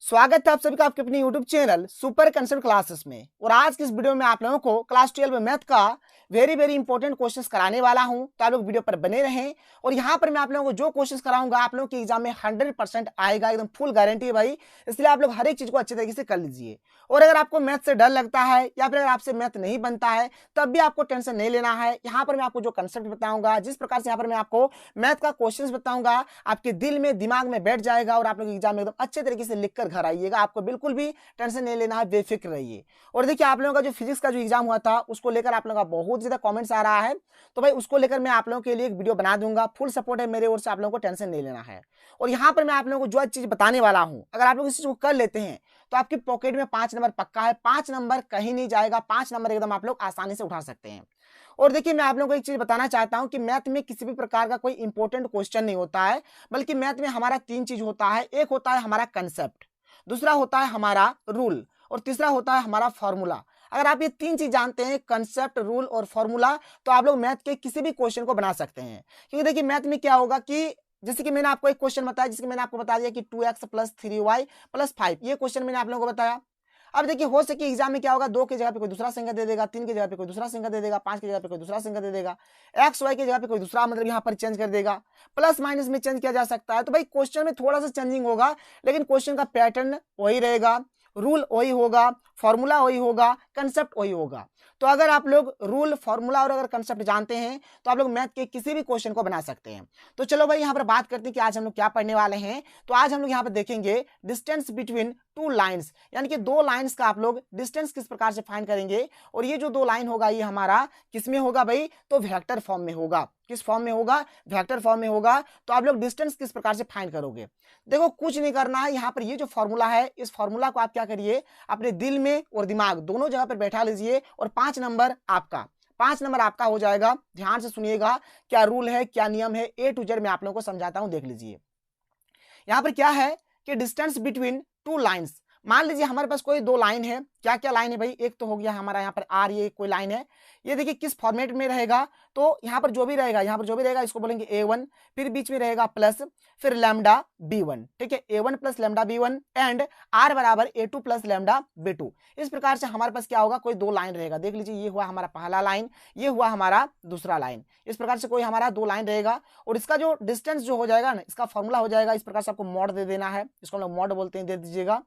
स्वागत है आप सभी का आपके अपने YouTube channel super concept classes में। और आज की इस वीडियो में आप लोगों को क्लास 12 में मैथ का वेरी इंपॉर्टेंट क्वेश्चंस कराने वाला हूं, तो आप लोग वीडियो पर बने रहें। और यहां पर मैं आप लोगों को जो क्वेश्चंस कराऊंगा आप लोगों के एग्जाम में 100% आएगा, एकदम फुल गारंटी है भाई। इसलिए आप लोग हर एक चीज को अच्छे तरीके से कर लीजिए। और अगर आपको मैथ से डर लगता है या फिर अगर आपसे मैथ नहीं बनता है तब भी आपको टेंशन नहीं लेना है। यहाँ पर मैं आपको जो कंसेप्ट बताऊंगा, जिस प्रकार से यहाँ पर मैं आपको मैथ का क्वेश्चंस बताऊंगा, आपके दिल में दिमाग में बैठ जाएगा और आप लोग एग्जाम में एकदम अच्छे तरीके से लिख कर घर आइएगा। आपको बिल्कुल भी टेंशन नहीं लेना है, बेफिक्र रहिए। और देखिए, आप लोगों का जो फिजिक्स का जो एग्जाम हुआ था उसको लेकर आप लोगों का बहुत ज्यादा कमेंट्स आ रहा है, तो भाई उसको लेकर मैं आप लोगों के लिए एक वीडियो बना दूंगा। फुल सपोर्ट है मेरे ओर से, आप लोगों को टेंशन नहीं लेना है। और यहाँ पर मैं आप लोगों को जो चीज बताने वाला हूँ, अगर आप लोग इस चीज को कर लेते हैं तो आपकी पॉकेट में 5 नंबर पक्का है। 5 नंबर कहीं नहीं जाएगा, 5 नंबर एकदम आप लोग आसानी से उठा सकते हैं। और देखिए, मैं आप लोगों को एक चीज बताना चाहता हूं कि मैथ में किसी भी प्रकार का कोई इंपॉर्टेंट क्वेश्चन नहीं होता है, बल्कि मैथ में हमारा 3 चीज होता है। एक होता है हमारा कंसेप्ट, दूसरा होता है हमारा रूल, और तीसरा होता है हमारा फॉर्मूला। अगर आप ये 3 चीज जानते हैं, कंसेप्ट, रूल और फॉर्मूला, तो आप लोग मैथ के किसी भी क्वेश्चन को बना सकते हैं। क्योंकि देखिए, मैथ में क्या होगा कि जैसे कि मैंने आपको एक क्वेश्चन बताया, जिसके मैंने आपको बता दिया कि 2x + 3y + 5, ये क्वेश्चन मैंने आप लोगों को बताया। अब देखिए, हो सके एग्जाम में क्या होगा, 2 की जगह पे कोई दूसरा संख्या दे देगा, 3 की जगह पे कोई दूसरा संख्या दे देगा, 5 की जगह पे कोई दूसरा संख्या दे देगा, एक्स वाई की जगह पे कोई दूसरा मतलब यहाँ पर चेंज कर देगा, प्लस माइनस में चेंज किया जा सकता है। तो भाई क्वेश्चन में थोड़ा सा चेंजिंग होगा, लेकिन क्वेश्चन का पैटर्न वही रहेगा, रूल वही होगा, फॉर्मूला वही होगा, कंसेप्ट वही होगा। तो अगर आप लोग रूल, फॉर्मूला और अगर कंसेप्ट जानते हैं तो आप लोग मैथ के किसी भी क्वेश्चन को बना सकते हैं। तो चलो भाई, यहाँ पर बात करते हैं कि आज हम लोग क्या पढ़ने वाले हैं। तो आज हम लोग यहाँ पर देखेंगे डिस्टेंस बिटवीन 2 लाइन्स, यानी कि 2 लाइन्स का आप लोग डिस्टेंस किस प्रकार से फाइंड करेंगे। और ये जो 2 लाइन होगा ये हमारा किस में होगा भाई, तो वेक्टर फॉर्म में होगा। किस फॉर्म में होगा, वेक्टर फॉर्म में होगा। तो आप लोग डिस्टेंस किस प्रकार से फाइंड करोगे, देखो कुछ नहीं करना है। यहाँ पर ये जो फॉर्मूला है, इस फॉर्मूला को आप क्या करिए, अपने दिल में और दिमाग दोनों जगह पर बैठा लीजिए और 5 नंबर आपका, 5 नंबर आपका हो जाएगा। ध्यान से सुनिएगा, क्या रूल है, क्या नियम है, A to Z मैं आप लोगों को समझाता हूं, देख लीजिए। यहाँ पर क्या है कि डिस्टेंस बिटवीन 2 लाइन्स, मान लीजिए हमारे पास कोई 2 लाइन है। क्या क्या लाइन है भाई, एक तो हो गया हमारा यहाँ पर आर, ये कोई लाइन है। ये देखिए किस फॉर्मेट में रहेगा, तो यहाँ पर जो भी रहेगा, यहाँ पर जो भी रहेगा इसको बोलेंगे A1, फिर बीच में रहेगा प्लस, फिर लैम्डा B1, ठीक है, A1 + lambda B1 and R = A2 + lambda B2। इस प्रकार से हमारे पास क्या होगा, कोई 2 लाइन रहेगा। देख लीजिए, ये हुआ हमारा पहला लाइन, ये हुआ हमारा दूसरा लाइन। इस प्रकार से कोई हमारा 2 लाइन रहेगा और इसका जो डिस्टेंस जो हो जाएगा ना, इसका फॉर्मूला हो जाएगा इस प्रकार से, आपको मॉड दे देना है, इसको हम लोग मॉड बोलते हैं, दे दीजिएगा।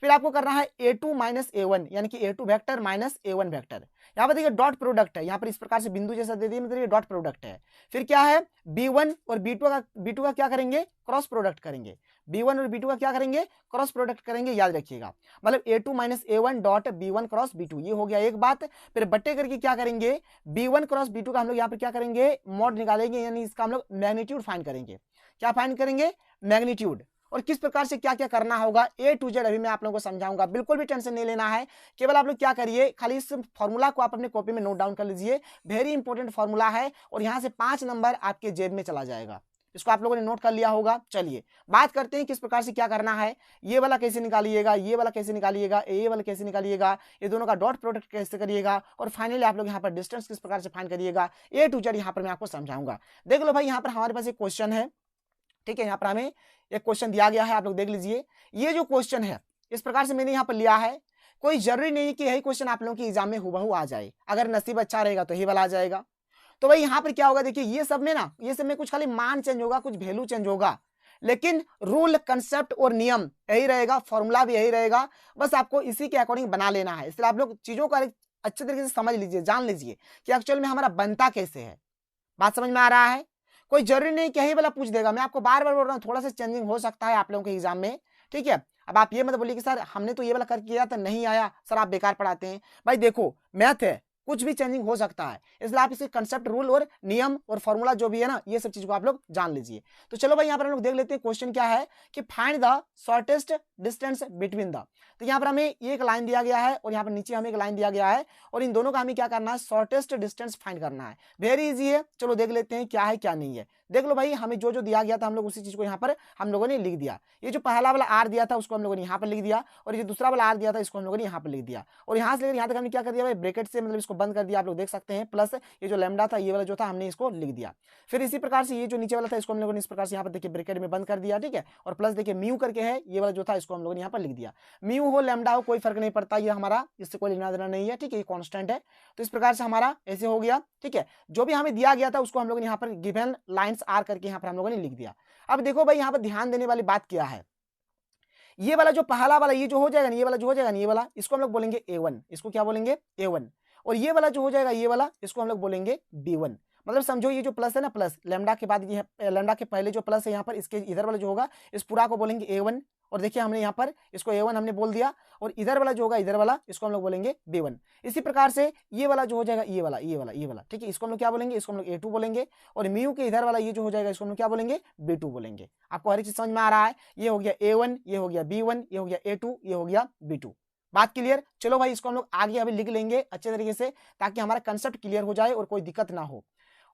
फिर आपको करना है A2 - A1, यानी कि A2 vector minus A1 vector. यहाँ पर देखिए डॉट प्रोडक्ट है, यहाँ पर इस प्रकार से बिंदु जैसा दे दिए, मतलब ये डॉट प्रोडक्ट है। फिर क्या है, B1 और B2 का क्या करेंगे, क्रॉस प्रोडक्ट करेंगे। B1 और B2 का क्या करेंगे, क्रॉस प्रोडक्ट करेंगे, याद रखिएगा। मतलब A2 - A1 dot B1 cross B2, ये हो गया एक बात। फिर बट्टे करके क्या करेंगे, B1 क्रॉस B2 का हम लोग यहाँ पर क्या करेंगे, मॉड निकालेंगे, यानी इसका हम लोग मैग्नीट्यूड फाइंड करेंगे। क्या फाइंड करेंगे, मैग्नीट्यूड। और किस प्रकार से क्या क्या करना होगा A to Z अभी मैं आप लोगों को समझाऊंगा, बिल्कुल भी टेंशन नहीं लेना है। केवल आप लोग क्या करिए, खाली इस फॉर्मूला को आप अपने कॉपी में नोट डाउन कर लीजिए, वेरी इंपॉर्टेंट फॉर्मूला है। और यहाँ से 5 नंबर आपके जेब में चला जाएगा। इसको आप लोगों ने नोट कर लिया होगा। चलिए बात करते हैं किस प्रकार से क्या करना है। ये वाला कैसे निकालिएगा, ये वाला कैसे निकालिएगा, ये वाला कैसे निकालिएगा, ये दोनों का डॉट प्रोडक्ट कैसे करिएगा, और फाइनली आप लोग यहाँ पर डिस्टेंस किस प्रकार से फाइंड करिएगा, A to Z यहाँ पर मैं आपको समझाऊंगा। देख लो भाई, यहाँ पर हमारे पास एक क्वेश्चन है, ठीक है। यहाँ पर हमें एक क्वेश्चन दिया गया है, आप लोग देख लीजिए। ये जो क्वेश्चन है इस प्रकार से मैंने यहाँ पर लिया है। कोई जरूरी नहीं कि यही क्वेश्चन आप लोगों के एग्जाम में हुबहू आ जाए, अगर नसीब अच्छा रहेगा तो ही वाला आ जाएगा। तो भाई यहाँ पर क्या होगा, देखिए ये सब में ना, ये सब में कुछ खाली मान चेंज होगा, कुछ वैल्यू चेंज होगा, लेकिन रूल, कंसेप्ट और नियम यही रहेगा, फॉर्मूला भी यही रहेगा। बस आपको इसी के अकॉर्डिंग बना लेना है। इसलिए आप लोग चीजों को अच्छे तरीके से समझ लीजिए, जान लीजिए कि एक्चुअल में हमारा बनता कैसे है। बात समझ में आ रहा है। कोई जरूरी नहीं कि यही वाला पूछ देगा, मैं आपको बार बार बोल रहा हूँ, थोड़ा सा चेंजिंग हो सकता है आप लोगों के एग्जाम में, ठीक है। अब आप ये मत बोलिए कि सर हमने तो ये वाला कर किया था नहीं आया, सर आप बेकार पढ़ाते हैं। भाई देखो, मैथ है, कुछ भी चेंजिंग हो सकता है, इसलिए आप इसके कंसेप्ट, रूल और नियम और फॉर्मूला जो भी है ना, ये सब चीज को आप लोग जान लीजिए। तो चलो भाई, यहाँ पर हम लोग देख लेते हैं क्वेश्चन क्या है कि find the shortest distance between the. तो यहाँ पर हमें एक लाइन दिया गया है और यहाँ पर नीचे हमें एक लाइन दिया गया है, और इन दोनों का हमें क्या करना है, शॉर्टेस्ट डिस्टेंस फाइंड करना है। वेरी इजी है, चलो देख लेते हैं क्या है क्या नहीं है। देख लो भाई, हमें जो जो दिया गया था हम लोग उसी चीज को यहाँ पर हम लोगों ने लिख दिया। ये जो पहला वाला आर दिया था उसको हम लोगों ने यहाँ पर लिख दिया, और ये दूसरा वाला आर दिया था इसको हम लोगों ने यहाँ पर लिख दिया। और यहाँ से लेकर यहाँ तक हमने क्या कर दिया भाई, ब्रैकेट से मतलब इसको बंद कर दिया, आप लोग देख सकते हैं। प्लस ये जो लैम्डा था ये वाला जो था हमने इसको लिख दिया। फिर इसी प्रकार से ये जो नीचे वाला था इसको हम लोगों ने इस प्रकार से यहाँ पर देखिए ब्रैकेट में बंद कर दिया, ठीक है। और प्लस देखिए म्यू करके है ये वाला जो था इसको हम लोगों ने यहाँ पर लिख दिया। म्यू हो लैम्डा हो कोई फर्क नहीं पड़ता, ये हमारा इससे कोई लेना देना नहीं है, ठीक है, ये कॉन्स्टेंट है। तो इस प्रकार से हमारा ऐसे हो गया, ठीक है। जो भी हमें दिया गया था उसको हम लोगों ने यहाँ पर गिवन लाइन्स आर करके यहाँ पर हम लोगों ने लिख दिया। अब देखो भाई यहाँ पर ध्यान देने वाली बात क्या है, ये वाला जो पहला वाला ये जो हो जाएगा ना, ये वाला जो हो जाएगा ना, ये वाला इसको हम लोग बोलेंगे A1, इसको क्या बोलेंगे A1। और ये वाला जो हो जाएगा ये वाला इसको हम लोग बोलेंगे B1। मतलब समझो ये जो प्लस है ना, प्लस लैम्डा के बाद ये लैम्डा के पहले जो प्लस है यहाँ पर इसके इधर वाला जो होगा इस पूरा को बोलेंगे A1। और देखिए हमने यहाँ पर इसको A1 हमने बोल दिया, और इधर वाला जो होगा इधर वाला इसको हम लोग बोलेंगे B1। इसी प्रकार से ये वाला जो हो जाएगा ये वाला, ठीक है, इसको हम लोग क्या बोलेंगे, इसको हम लोग A2 बोलेंगे। और म्यू के इधर वाला ये जो हो जाएगा इसको हम लोग क्या बोलेंगे, B2 बोलेंगे। आपको हर एक चीज समझ में आ रहा है, ये हो गया A1, ये हो गया B1, ये हो गया A2, ये हो गया B2। बात क्लियर। चलो भाई इसको हम लोग आगे अभी लिख लेंगे अच्छे तरीके से, ताकि हमारा कंसेप्ट क्लियर हो जाए और कोई दिक्कत ना हो।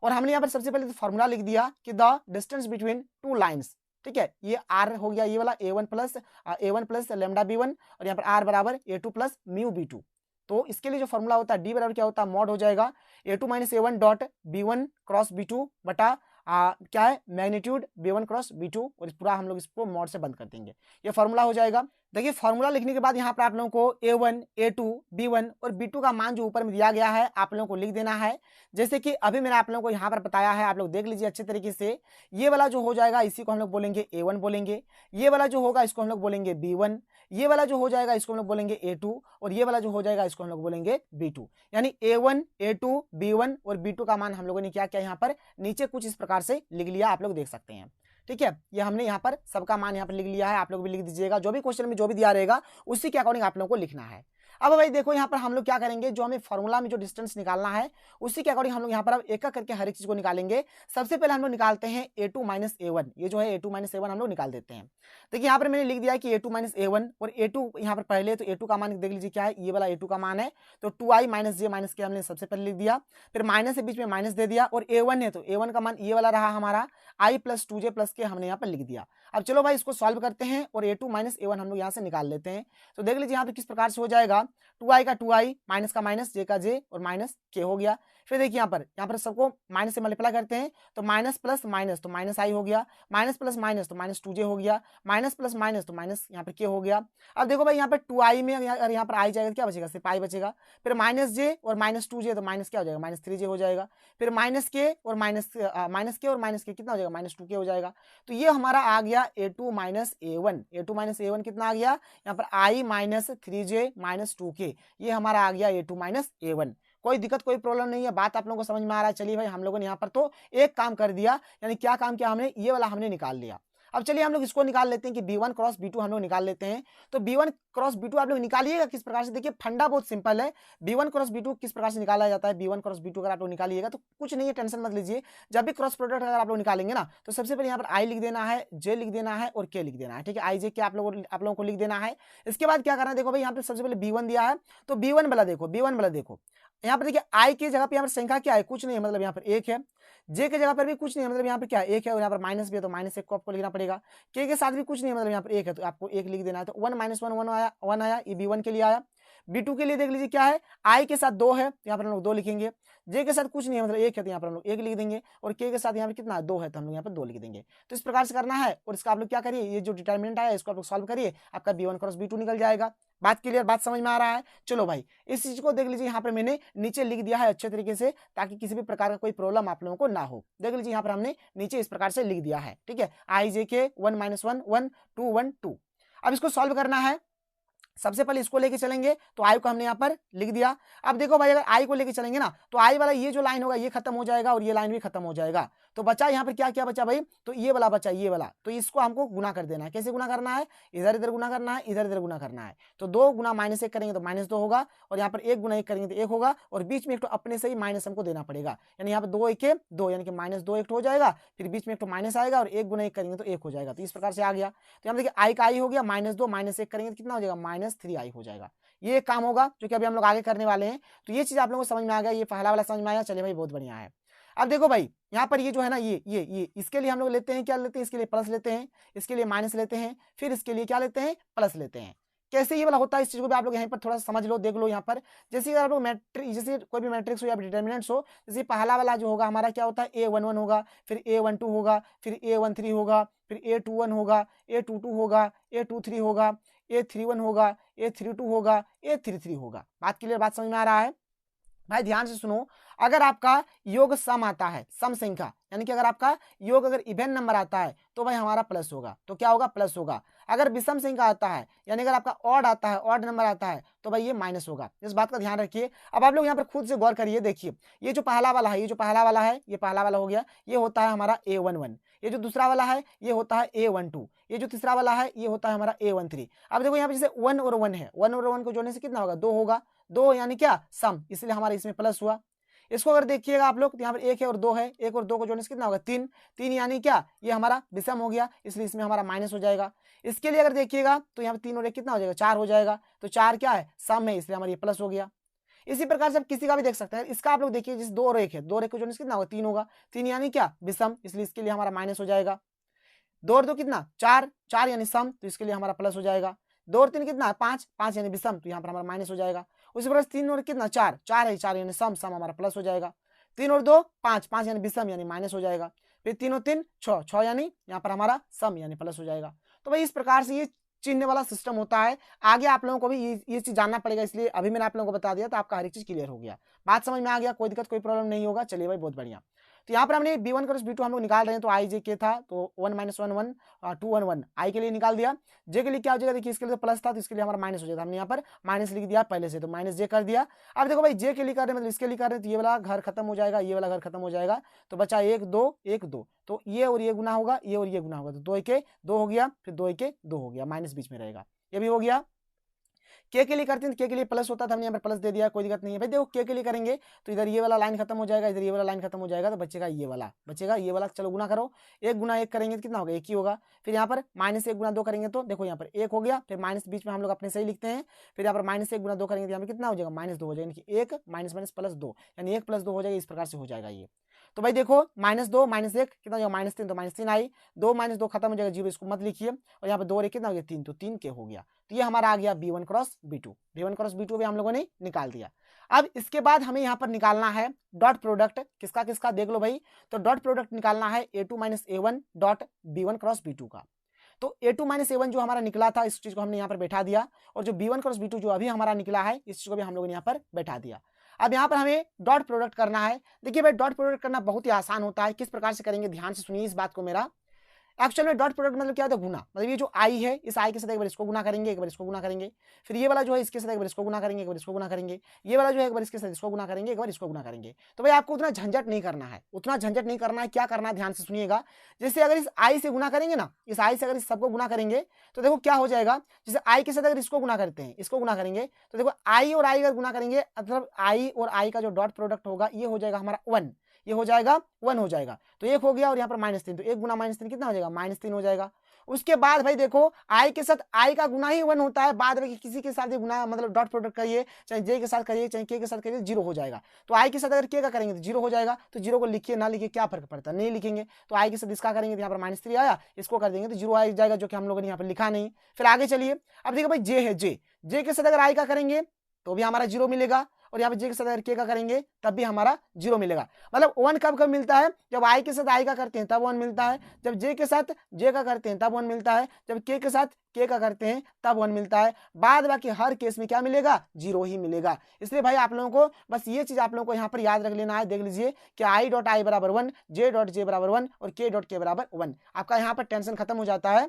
और हमने यहाँ पर सबसे पहले तो फॉर्मूला लिख दिया कि the distance between two lines, ठीक है, ये आर हो गया ये वाला A1 प्लस लैम्डा B1, और यहाँ पर आर बराबर A2 प्लस म्यू B2। तो इसके लिए जो फॉर्मूला होता है डी बराबर क्या होता है, मॉड हो जाएगा A2 minus A1 dot B1 cross B2 बटा क्या है मैग्नीट्यूड B1 क्रॉस B2, और इस पूरा हम लोग इसको मॉड से बंद कर देंगे, ये फॉर्मूला हो जाएगा। देखिए फॉर्मूला लिखने के बाद यहाँ पर आप लोगों को A1, A2, B1 और B2 का मान जो ऊपर में दिया गया है आप लोगों को लिख देना है। जैसे कि अभी मैंने आप लोगों को यहाँ पर बताया है, आप लोग देख लीजिए अच्छे तरीके से। ये वाला जो हो जाएगा इसी को हम लोग बोलेंगे A1 बोलेंगे, ये वाला जो होगा इसको हम लोग बोलेंगे B1, ये वाला जो हो जाएगा इसको हम लोग बोलेंगे A2, और ये वाला जो हो जाएगा इसको हम लोग बोलेंगे B2। यानी A1, A2, B1 और B2 का मान हम लोगों ने क्या किया यहाँ पर नीचे कुछ इस प्रकार से लिख लिया, आप लोग देख सकते हैं, ठीक है। ये हमने यहाँ पर सबका मान यहाँ पर लिख लिया है, आप लोग भी लिख दीजिएगा। जो भी क्वेश्चन में जो भी दिया रहेगा उसी के अकॉर्डिंग आप लोगों को लिखना है। अब भाई देखो यहाँ पर हम लोग क्या करेंगे, जो हमें फॉर्मूला में जो डिस्टेंस निकालना है उसी के अकॉर्डिंग हम लोग यहाँ पर अब एक एक करके हर एक चीज को निकालेंगे। सबसे पहले हम लोग निकालते हैं A2 माइनस A1, ये जो है A2 माइनस A1 हम लोग निकाल देते हैं। देखिए यहाँ पर मैंने लिख दिया है कि A2 माइनस A1, और A2 यहाँ पर पहले तो A2 का मान देख लीजिए क्या है, ये वाला A2 का मान है, तो 2i माइनस j माइनस के हमने सबसे पहले लिख दिया, फिर माइनस के बीच में माइनस दे दिया, और A1 है तो A1 का मान ये वाला रहा हमारा i प्लस 2j प्लस के हमने यहाँ पर लिख दिया। अब चलो भाई इसको सॉल्व करते हैं और A2 माइनस A1 हम लोग यहाँ से निकाल लेते हैं। तो देख लीजिए यहाँ पर किस प्रकार से हो जाएगा, 2i का 2i, माइनस का माइनस, j का j और माइनस k हो गया। फिर देखिए यहाँ पर सबको माइनस से मल्टीप्लाई करते हैं, तो माइनस प्लस माइनस तो माइनस i हो गया, माइनस प्लस माइनस तो माइनस 2j हो गया, माइनस प्लस माइनस तो माइनस यहाँ पर k हो गया। अब देखो भाई यहाँ पर 2i में अगर यहाँ पर i जाएगा क्या बचेगा, सिर्फ i बचेगा। फिर माइनस j और माइनस 2j तो माइनस क्या हो जाएगा, माइनस 3j हो जाएगा। फिर माइनस k और माइनस k कितना हो जाएगा, माइनस 2k हो जाएगा। तो ये हमारा आ गया A2 माइनस A1 कितना आ गया, यहाँ पर i minus 3j minus 2k, ये हमारा आ गया A2 माइनस A1। कोई दिक्कत कोई प्रॉब्लम नहीं है, बात आप लोगों को समझ में आ रहा है। चलिए भाई हम लोगों ने यहाँ पर तो एक काम कर दिया, यानी क्या काम किया हमने, ये वाला हमने निकाल लिया। अब चलिए हम लोग इसको निकाल लेते हैं कि B1 क्रॉस B2 हम लोग निकाल लेते हैं। तो B1 क्रॉस B2 आप लोग निकालिएगा किस प्रकार से, देखिए फंडा बहुत सिंपल है। B1 क्रॉस B2 किस प्रकार से निकाला जाता है, B1 क्रॉस B2 अगर आप लोग निकालिएगा तो कुछ नहीं है, टेंशन मत लीजिए। जब भी क्रॉस प्रोडक्ट अगर आप लोग निकालेंगे ना, तो सबसे पहले यहाँ पर i लिख देना है, j लिख देना है और k लिख देना है, ठीक है। i j k आप लोगों को लिख देना है। इसके बाद क्या करना है, देखो भाई यहाँ पे सबसे पहले B1 दिया है, तो B1 वाला देखो यहाँ पर देखिए i की जगह पे यहाँ पर संख्या क्या है, कुछ नहीं है, मतलब यहाँ पर 1 है। j की जगह पर भी कुछ नहीं है, मतलब यहाँ पर क्या है, 1 है, और यहाँ पर माइनस भी है तो माइनस 1 को आपको लिखना पड़ेगा। k के साथ भी कुछ नहीं है, मतलब यहाँ पर 1 है तो आपको 1 लिख देना है। तो 1 माइनस 1 आया, ये B1 के लिए आया। B2 के लिए देख लीजिए क्या है, i के साथ 2 है, यहाँ पर हम लोग 2 लिखेंगे। j के साथ कुछ नहीं है, मतलब 1 है तो यहाँ पर हम लोग 1 लिख देंगे, और k के साथ यहाँ पर कितना 2 है तो हम लोग यहाँ पर 2 लिख देंगे। तो इस प्रकार से करना है, और इसका आप लोग क्या करिए, ये जो डिटरमिनेंट आया इसको आप लोग सॉल्व करिए, आपका B1 क्रॉस B2 निकल जाएगा। बात क्लियर, बात समझ में आ रहा है। चलो भाई इस चीज को देख लीजिए, यहाँ पर मैंने नीचे लिख दिया है अच्छे तरीके से, ताकि किसी भी प्रकार का कोई प्रॉब्लम आप लोगों को ना हो। देख लीजिए यहाँ पर हमने नीचे इस प्रकार से लिख दिया है, ठीक है, i j k 1 माइनस 1 1 2 1 2। अब इसको सॉल्व करना है, सबसे पहले इसको लेके चलेंगे, तो आई को हमने यहाँ पर लिख दिया। अब देखो भाई अगर आई को लेके चलेंगे ना, तो आई वाला ये जो लाइन होगा ये खत्म हो जाएगा, और ये लाइन भी खत्म हो जाएगा। तो बचा यहाँ पर क्या क्या बचा भाई, तो ये वाला बचा, ये वाला, तो इसको हमको गुना कर देना है। कैसे गुना करना है, इधर इधर गुना करना है, इधर इधर गुना करना है। तो 2 गुना माइनस 1 करेंगे तो माइनस 2 होगा, और यहाँ पर 1 गुना 1 करेंगे तो 1 होगा, और बीच में एक तो अपने से ही माइनस हमको देना पड़ेगा, यानी यहाँ पर 2 1 2, यानी कि माइनस 2 1 हो जाएगा, फिर बीच में एक तो माइनस आएगा, और 1 गुना 1 करेंगे तो 1 हो जाएगा। तो इस प्रकार से आ गया। तो यहाँ देखिए आई का आई हो गया, माइनस 2 माइनस 1 करेंगे तो कितना हो जाएगा, माइनस 3i हो जाएगा। ये काम होगा जो कि अभी हम लोग आगे करने वाले हैं। तो ये चीज आप लोगों को समझ में आ गया, ये पहला वाला समझ में आया, चलिए भाई बहुत बढ़िया है। अब देखो भाई यहाँ पर ये जो है ना, ये इसके लिए हम लोग लेते हैं, क्या लेते हैं, इसके लिए प्लस लेते हैं, इसके लिए माइनस लेते हैं, फिर इसके लिए क्या लेते हैं, प्लस लेते हैं। कैसे ये वाला होता है इस चीज को भी आप लोग यहाँ पर थोड़ा सा समझ लो, देख लो यहाँ पर। जैसे अगर आप लोग मैट्रिक्स, जैसे कोई भी मैट्रिक्स हो या डिटर्मिनेंट्स हो, जैसे पहला वाला जो होगा हमारा क्या होता है A11 होगा, फिर A12 होगा, फिर A13 होगा, फिर A21 होगा, A22 होगा, A23 होगा, A31 होगा, A32 होगा, A33 होगा। बात क्लियर, बात समझ में आ रहा है भाई? ध्यान से सुनो, अगर आपका योग सम आता है, सम संख्या, यानी कि अगर आपका योग अगर इवन नंबर आता है तो भाई हमारा प्लस होगा, तो क्या होगा? प्लस होगा। अगर विषम संख्या आता है, यानी अगर आपका ऑड आता है, ऑड नंबर आता है, तो भाई ये माइनस होगा। इस बात का ध्यान रखिए। अब आप लोग यहाँ पर खुद से गौर करिए, देखिए ये जो पहला वाला है, ये जो पहला वाला है, ये पहला वाला हो गया, ये होता है हमारा A11। ये जो दूसरा वाला है ये होता है A12। ये जो तीसरा वाला है ये होता है हमारा A13। अब देखो यहाँ पे जैसे 1 और 1 है, 1 और 1 को जोड़ने से कितना होगा? 2 होगा, 2 यानी क्या? सम, इसलिए हमारा इसमें प्लस हुआ। इसको अगर देखिएगा आप लोग तो यहाँ पर 1 है और 2 है, 1 और 2 को जोड़ने से कितना होगा? 3, 3 यानी क्या? ये हमारा विषम हो गया, इसलिए इसमें हमारा माइनस हो जाएगा। इसके लिए अगर देखिएगा तो यहाँ पर 3 और 1 कितना हो जाएगा? 4 हो जाएगा, तो 4 क्या है? सम है, इसलिए हमारा ये प्लस हो गया। इसी प्रकार से आप किसी का भी देख सकते हैं, इसका आप लोग देखिए जिस 2 और 1 है, 2 और 1 को जोड़ने से कितना होगा? 3 होगा, 3 यानी क्या? विषम, इसलिए इसके लिए हमारा माइनस हो जाएगा। 2 और 2 कितना? 4, 4 यानी सम, तो इसके लिए हमारा प्लस हो जाएगा। 2 और 3 कितना? 5, 5 यानी विषम, तो यहाँ पर हमारा माइनस हो जाएगा। उसी प्रकार 3 और कितना? 4, 4 है, 4 यानी सम, सम हमारा प्लस हो जाएगा। 3 और 2 5, 5 यानी विषम यानी माइनस हो जाएगा। फिर 3 और 3 6, 6 यानी यहाँ पर हमारा सम यानी प्लस हो जाएगा। तो भाई इस प्रकार से ये चिन्ह वाला सिस्टम होता है। आगे आप लोगों को भी ये चीज जानना पड़ेगा, इसलिए अभी मैंने आप लोगों को बता दिया तो आपका हर एक चीज क्लियर हो गया। बात समझ में आ गया? कोई दिक्कत कोई प्रॉब्लम नहीं होगा। चलिए भाई बहुत बढ़िया। तो यहाँ पर हमने b1 क्रॉस b2 हम लोग निकाल रहे हैं, तो आई जे के था, तो 1 - 1 1 2 1 1 आई के लिए निकाल दिया। जे के लिए क्या हो जाएगा? देखिए इसके लिए तो प्लस था, तो इसके लिए हमारा माइनस हो जाएगा। हमने यहाँ पर माइनस लिख दिया पहले से, तो माइनस जे कर दिया। अब देखो भाई जे के लिए कर रहे हैं, मतलब इसके लिए कर रहे हैं, तो ये वाला घर खत्म हो जाएगा, ये वाला घर खत्म हो जाएगा, तो बचा 1 2 1 2, तो ये और ये गुना होगा, ये और ये गुना होगा, तो 2 1 2 हो गया, फिर 2 1 2 हो गया, माइनस बीच में रहेगा, ये भी हो गया। के लिए करते हैं तो के लिए प्लस होता था, हमने यहाँ पर प्लस दे दिया, कोई दिक्कत नहीं है भाई। देखो के लिए करेंगे तो इधर ये वाला लाइन खत्म हो जाएगा, इधर ये वाला लाइन खत्म हो जाएगा, तो बचेगा ये वाला, बचेगा ये वाला। चलो गुना करो, 1 गुना 1 करेंगे तो कितना होगा? 1 ही होगा। फिर यहाँ पर -1 गुना 2 करेंगे तो देखो यहाँ पर 1 हो गया, फिर माइनस बीच में हम लोग अपने सही लिखते हैं। फिर यहाँ पर -1 गुना 2 करेंगे तो यहाँ पर कितना हो जाएगा? -2 हो जाएगा, यानी कि 1 माइनस माइनस प्लस 2, यानी 1 + 2 हो जाएगा। इस प्रकार से हो जाएगा ये। तो भाई देखो -2 -1 कितना हो जाएगा? -3, तो -3 आई, 2 - 2 खत्म हो जाएगा, 0 इसको मत लिखिए। और यहाँ पर 2 और 1 कितना हो गया? 3, तो 3 के हो गया। तो ये हमारा आ गया b1 cross b2। b1 cross b2 भी हम लोगों ने निकाल दिया। अब इसके बाद हमें यहाँ पर निकालना है डॉट प्रोडक्ट, किसका किसका देख लो भाई। तो डॉट प्रोडक्ट निकालना है a2 - a1 dot b1 cross b2 का। तो a2 - a1 जो हमारा निकला था, इस चीज को हमने यहाँ पर बैठा दिया, और जो b1 क्रॉस b2 जो अभी हमारा निकला है, इस चीज को भी हम लोगों ने यहाँ पर बैठा दिया। अब यहाँ पर हमें डॉट प्रोडक्ट करना है। देखिए भाई डॉट प्रोडक्ट करना बहुत ही आसान होता है। किस प्रकार से करेंगे? ध्यान से सुनिए इस बात को मेरा। एक्चुअल में डॉट प्रोडक्ट मतलब क्या होता है? गुना। मतलब ये जो आई है, इस आई के साथ एक बार इसको गुना करेंगे, एक बार इसको गुना करेंगे, फिर ये वाला जो है इसके साथ एक बार इसको गुना करेंगे, एक बार इसको गुना करेंगे, ये वाला जो है एक बार इसके साथ इसको गुना करेंगे, एक बार इसको गुना करेंगे। तो भाई आपको उतना झंझट नहीं करना है, उतना झंझट नहीं करना है। क्या करना है? ध्यान से सुनिएगा। जैसे अगर इस आई से गुना करेंगे ना, इस आई से अगर इस सबको गुना करेंगे तो देखो क्या हो जाएगा। जैसे आई के साथ अगर इसको गुना करते हैं, इसको गुना करेंगे, तो देखो आई और आई अगर गुना करेंगे, मतलब आई और आई का जो डॉट प्रोडक्ट होगा ये हो जाएगा हमारा 1, ये हो जाएगा 1 हो जाएगा। तो 1 हो गया, और यहाँ पर -3, तो 1 गुना -3 कितना हो जाएगा? -3 हो जाएगा। उसके बाद भाई देखो आई के साथ आई का गुना ही 1 होता है, बाद में किसी के साथ गुना मतलब डॉट प्रोडक्ट करिए, चाहे जे के साथ करिए चाहे के साथ करिए, 0 हो जाएगा। तो आई के साथ अगर के का करेंगे तो 0 हो जाएगा। तो 0 को लिखिए ना लिखिए क्या फर्क पड़ता है? नहीं लिखेंगे। तो आई के साथ इसका करेंगे तो यहाँ पर -3 आया, इसको कर देंगे तो 0 आ जाएगा, जो कि हम लोगों ने यहाँ पर लिखा नहीं। फिर आगे चलिए। अब देखो भाई जे है, जे के साथ अगर आई का करेंगे तो भी हमारा 0 मिलेगा, और यहाँ पे जे के साथ अगर के का करेंगे तब भी हमारा 0 मिलेगा। मतलब 1 कब कब मिलता है? जब आई के साथ आई का करते हैं तब 1 मिलता है, जब जे के साथ जे का करते हैं तब 1 मिलता है, जब के साथ के का करते हैं तब 1 मिलता है। बाद बाकी हर केस में क्या मिलेगा? 0 ही मिलेगा। इसलिए भाई आप लोगों को बस ये चीज आप लोगों को यहाँ पर याद रख लेना है। देख लीजिए कि आई डॉट आई बराबर 1, जे डॉट जे बराबर 1 और के डॉट के बराबर 1। आपका यहाँ पर टेंशन खत्म हो जाता है।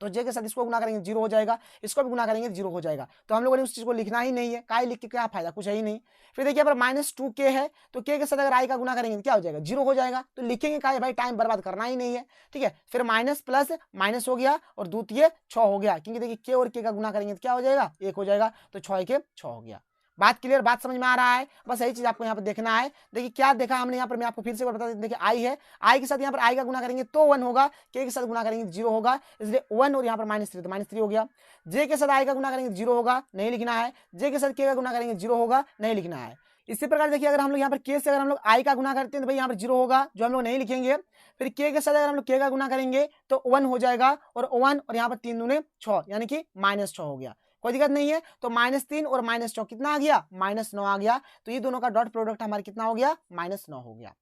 तो जे के साथ इसको गुना करेंगे 0 हो जाएगा, इसको भी गुना करेंगे 0 हो जाएगा। तो हम लोगों ने उस चीज को लिखना ही नहीं है, काय लिख के क्या फायदा? कुछ है ही नहीं। फिर देखिए अगर -2k है तो के साथ अगर आई का गुना करेंगे तो क्या हो जाएगा? 0 हो जाएगा। तो लिखेंगे काय? भाई टाइम बर्बाद करना ही नहीं है, ठीक है। फिर माइनस प्लस माइनस हो गया, और द्वितीय 6 हो गया, क्योंकि देखिए के और के का गुना करेंगे तो क्या हो जाएगा? 1 हो जाएगा। तो 6 के 6 हो गया। बात क्लियर? बात समझ में आ रहा है? बस यही चीज आपको यहाँ पर देखना है। देखिए क्या देखा हमने यहाँ पर, मैं आपको फिर से बता दें। देखिए आई है, आई के साथ यहाँ पर आई का गुना करेंगे तो 1 होगा, के साथ गुना करेंगे 0 होगा, इसलिए 1 और यहाँ पर -3 तो -3 हो गया। जे के साथ आई का गुना करेंगे 0 होगा, नहीं लिखना है। जे के साथ के का गुना करेंगे 0 होगा, नहीं लिखना है। इसी प्रकार देखिए अगर हम लोग यहाँ पर के से अगर हम लोग आई का गुना करते हैं तो भाई यहाँ पर 0 होगा, जो हम लोग नहीं लिखेंगे। फिर के साथ अगर हम लोग के का गुना करेंगे तो 1 हो जाएगा, और 1 और यहाँ पर 3 दूने 6, यानी कि -6 हो गया। कोई दिक्कत नहीं है। तो -3 और -9 कितना आ गया, -9 आ गया। तो ये दोनों का डॉट प्रोडक्ट हमारा कितना हो गया, -9 हो गया।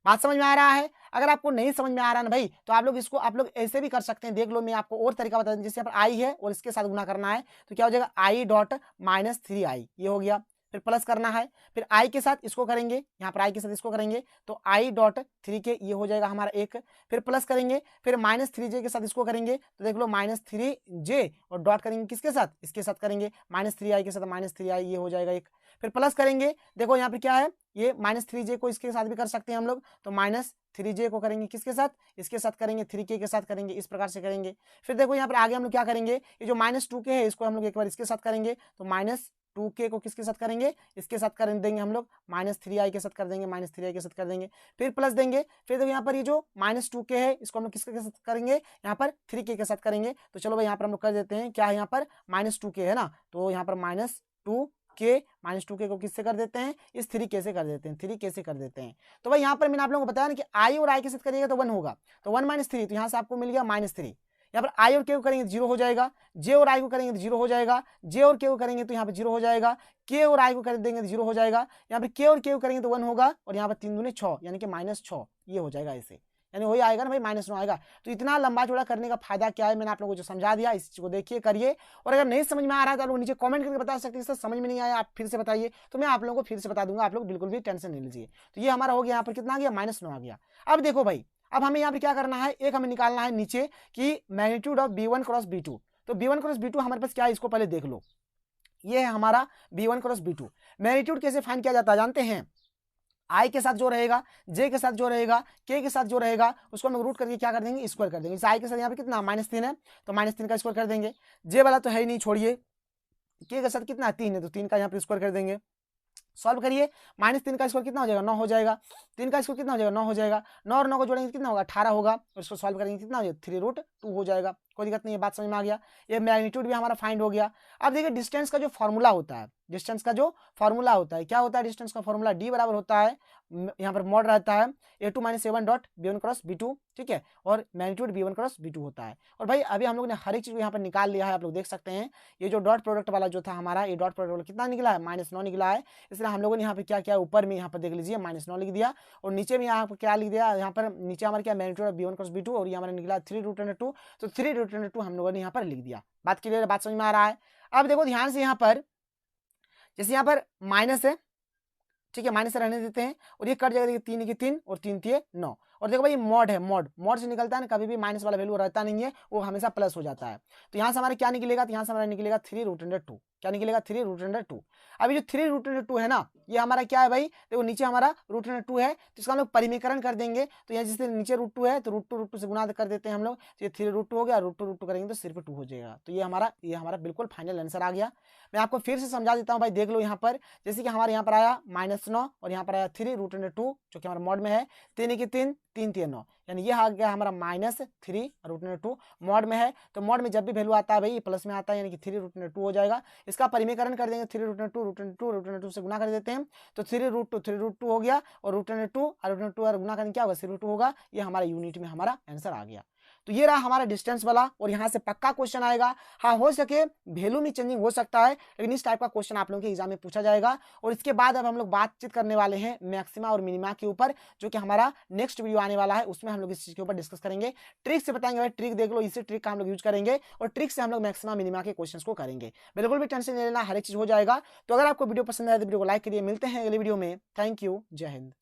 बात समझ में आ रहा है? अगर आपको नहीं समझ में आ रहा ना भाई, तो आप लोग इसको आप लोग ऐसे भी कर सकते हैं। देख लो, मैं आपको और तरीका बता दूं। जैसे यहाँ पर आई है और इसके साथ गुना करना है, तो क्या हो जाएगा, आई डॉट -3i, ये हो गया। फिर प्लस करना है, फिर आई के साथ इसको करेंगे, यहाँ पर आई के साथ इसको करेंगे, तो आई डॉट 3k, ये हो जाएगा हमारा एक। फिर प्लस करेंगे, फिर -3j के साथ इसको करेंगे, तो देख लो -3j, और डॉट करेंगे किसके साथ, इसके साथ करेंगे, -3i के साथ -3i, ये हो जाएगा एक। फिर प्लस करेंगे, देखो यहाँ पे क्या है, ये -3j को इसके साथ भी कर सकते हैं हम लोग, तो -3j को करेंगे किसके साथ, इसके साथ करेंगे, 3k के साथ करेंगे, इस प्रकार से करेंगे। फिर देखो यहाँ पर आगे हम लोग क्या करेंगे, ये जो -2k है इसको हम लोग एक बार इसके साथ करेंगे, तो -2k को किसके साथ करेंगे, इसके साथ कर देंगे हम लोग, -3i के साथ कर देंगे, -3i के साथ कर देंगे। फिर प्लस देंगे, फिर देखो यहाँ पर ये जो -2k है इसको हम लोग किसके साथ करेंगे, यहाँ पर 3k के साथ करेंगे। तो चलो भाई यहाँ पर हम लोग कर देते हैं, क्या है यहाँ पर -2k है ना, तो यहाँ पर -2k को किससे कर देते हैं, इस 3k से कर देते हैं, 3k से कर देते हैं। तो भाई यहाँ पर मैंने आप लोगों को बताया ना कि आई और आई के साथ करिएगा तो 1 होगा, तो 1 - 3, तो यहाँ से आपको मिल गया -3। यहाँ पर आई और के को करेंगे तो 0 हो जाएगा, जे और आई को करेंगे तो 0 हो जाएगा, जे और के को करेंगे तो यहाँ पर 0 हो जाएगा, के और आई को कर देंगे तो 0 हो जाएगा, यहाँ पर के और के को करेंगे तो 1 होगा, और यहाँ पर 3 दूनी 6, यानी कि -6, ये हो जाएगा ऐसे, यानी वही आएगा ना भाई, -9 आएगा। तो इतना लंबा चौड़ा करने का फायदा क्या है, मैंने आप लोगों को जो समझा दिया, इस चीज को देखिए, करिए। और अगर नहीं समझ में आ रहा है तो आप लोग नीचे कमेंट करके बता सकते हैं, इससे समझ में नहीं आया आप फिर से बताइए, तो मैं आप लोगों को फिर से बता दूंगा, आप लोग बिल्कुल भी टेंशन नहीं लीजिए। तो ये हमारा हो गया, यहाँ पर कितना आ गया, -9 आ गया। अब देखो भाई, अब हमें यहाँ पर क्या करना है, एक हमें निकालना है नीचे कि magnitude of b1 cross b2। तो b1 क्रॉस b2 हमारे पास क्या है, इसको पहले देख लो। ये है हमारा b1 क्रॉस b2। मैग्नीट्यूड कैसे फाइंड किया जाता है जानते हैं, आई के साथ जो रहेगा, जे के साथ जो रहेगा, के साथ जो रहेगा, उसको हम रूट करके क्या कर देंगे, स्क्वायर कर देंगे। आई के साथ यहाँ पे कितना -3 है, तो -3 का स्क्वायर कर देंगे। जे वाला तो है ही नहीं, छोड़िए। के साथ कितना 3 है, तो 3 का यहाँ पे स्क्वायर कर देंगे। सॉल्व करिए, -3 का स्क्वायर कितना हो जाएगा, 9 हो जाएगा। 3 का स्क्वायर कितना हो जाएगा, 9 हो जाएगा। 9 और 9 को जोड़ेंगे कितना होगा, 18 होगा, और इसको सॉल्व करेंगे कितना हो जाएगा, 3√2 हो जाएगा। कोई दिक्कत नहीं है, बात समझ में आ गया। ये मैग्नीट्यूड भी हमारा फाइंड हो गया। अब देखिए डिस्टेंस का जो फॉर्मूला होता है, डिस्टेंस का जो फॉर्मूला होता है, क्या होता है डिस्टेंस का फॉर्मूला, डी बराबर होता है, यहाँ पर मॉड रहता है a2 - a1 dot b1 cross b2, ठीक है, और मैग्नीट्यूड b1 क्रॉस b2 होता है। और भाई अभी हम लोग ने हर एक चीज यहाँ पर निकाल लिया है, आप लोग देख सकते हैं। ये जो डॉट प्रोडक्ट वाला जो था हमारा, ये डॉट प्रोडक्ट वाला कितना निकला है, -9 निकला है। इसलिए हम लोगों ने यहाँ पे क्या किया, ऊपर में यहाँ पर देख लीजिए -9 लिख दिया, और नीचे में यहाँ पर क्या लिख दिया, यहाँ पर नीचे हमारा क्या, magnitude of b1 cross b2, और ये हमारा निकला 3√2, तो 3√2 हम लोगों ने यहाँ पर लिख दिया। बात क्लियर है, बात समझ में आ रहा है। अब देखो ध्यान से, यहाँ पर जैसे यहाँ पर माइनस है, ठीक है, माइनस से रहने देते हैं, और ये कट जाएगा, देखिए 3 की 3 और 3 3 9। और देखो भाई मॉड है, मॉड से निकलता है ना, कभी भी माइनस वाला वैल्यू रहता नहीं है, वो हमेशा प्लस हो जाता है। तो यहाँ से हमारा क्या निकलेगा, तो यहाँ से हमारा निकलेगा 3√2। क्या निकलेगा, 3√2। अभी जो 3√2 है ना, ये हमारा क्या है भाई, देखो नीचे हमारा √2 है, तो इसका हम लोग परिमीकरण कर देंगे। तो यहाँ जैसे नीचे √2 है, तो √2 से गुना कर देते हैं हम लोग, तो ये 3√2 हो गया, √2 करेंगे तो सिर्फ 2 हो जाएगा। तो ये हमारा बिल्कुल फाइनल आंसर आ गया। मैं आपको फिर से समझा देता हूँ भाई, देख लो यहाँ पर, जैसे कि हमारे यहाँ पर आया -9, और यहाँ पर आया 3√2, जो कि हमारा मॉड में है, 3 की 3 3 3 9, यानी ये आ गया हमारा -3√2 मॉड में है। तो मॉड में जब भी वैल्यू आता है भाई, ये प्लस में आता है, यानी कि 3√2 हो जाएगा। इसका परिमीकरण कर देंगे, 3√2 से गुना कर देते हैं, तो 3√2 हो गया, और √2 और गुना करने क्या होगा, 3√2 होगा। ये हमारा यूनिट में हमारा आंसर आ गया। तो ये रहा हमारा डिस्टेंस वाला, और यहाँ से पक्का क्वेश्चन आएगा। हाँ, हो सके वैल्यू में चेंजिंग हो सकता है, लेकिन इस टाइप का क्वेश्चन आप लोगों के एग्जाम में पूछा जाएगा। और इसके बाद अब हम लोग बातचीत करने वाले हैं मैक्सिमा और मिनिमा के ऊपर, जो कि हमारा नेक्स्ट वीडियो आने वाला है, उसमें हम लोग इस चीज के ऊपर डिस्कस करेंगे। ट्रिक से बताएंगे भाई, ट्रिक देख लो, इसी ट्रिक का हम लोग यूज करेंगे, और ट्रिक से हम लोग मैक्सिमा मिनिमा के क्वेश्चन को करेंगे। बिल्कुल भी टेंशन नहीं लेना, हर एक चीज हो जाएगा। तो अगर आपको वीडियो पसंद आए तो वीडियो को लाइक करिए। मिलते हैं अगले वीडियो में। थैंक यू, जय हिंद।